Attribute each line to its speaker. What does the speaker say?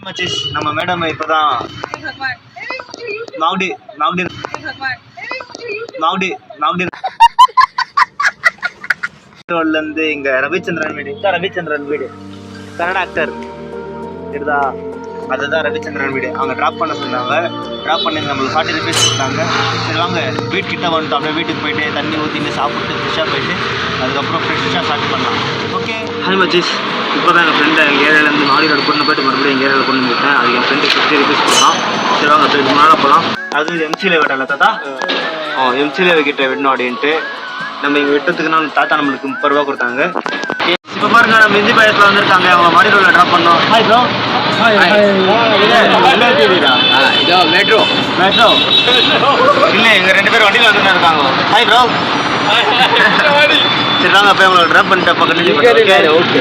Speaker 1: மச்சிஸ் நம்ம மேடம் இப்பதான் மாவுடி மாவுடி மாவுடி மாவுடி ரோட்ல இருந்து இங்க ரவிச்சந்திரன் வீடு ரவிச்சந்திரன் வீடு கன்னட ஆக்டர் இருக்குதா அதுதான் ரவிச்சந்திரன் வீடு. அவங்க ட்ராப் பண்ண சொன்னாங்க. ட்ராப் பண்ணி நம்மளுக்கு 40 rupees கொடுத்தாங்க. சரி வாங்க வீட்டுக்கிட்ட வந்துட்டு அப்படியே வீட்டுக்கு போயிட்டு தண்ணி ஊற்றிட்டு சாப்பிட்டு ஃப்ரெஷ்ஷாக போயிட்டு அதுக்கப்புறம் ஃப்ரெஷ்ஷாக ஸ்டார்ட் பண்ணலாம். ஓகே ஹாய் மச்சிஸ். இப்போ தான் எங்கள் ஃப்ரெண்டு எங்கள் ஏரியாவிலேருந்து மாடி ரோடு கொண்டு போயிட்டு மறுபடியும் எங்கள் ஏரியாவில் கொண்டு வந்துட்டேன். அதுக்கு என் ஃப்ரெண்டுக்கு 50 rupees கொடுத்தான். சரி வாங்க போய் மேலே போகலாம். அது எம்சியில் விடல தாத்தா. எம்சியில் கிட்ட விடணும் அப்படின்ட்டு நம்ம இங்கே விட்டதுக்கு நம்ம தாத்தா நம்மளுக்கு 30 ரூபா கொடுத்தாங்க. இப்போ பாருங்க நம்ம இந்தி பயத்தில் வந்திருக்காங்க. அவங்க மாடி ரோடில் ட்ராப் பண்ணோம். Hi bro. இதோ மெட்ரோ மெட்ரோ இல்லை எங்கள் 2 பேர் வண்டியில் வந்துட்டு இருக்காங்க. Hi bro. சரி வாங்க போய் அவங்களை ட்ராப் பண்ணிட்டு பக்கத்துல. ஓகே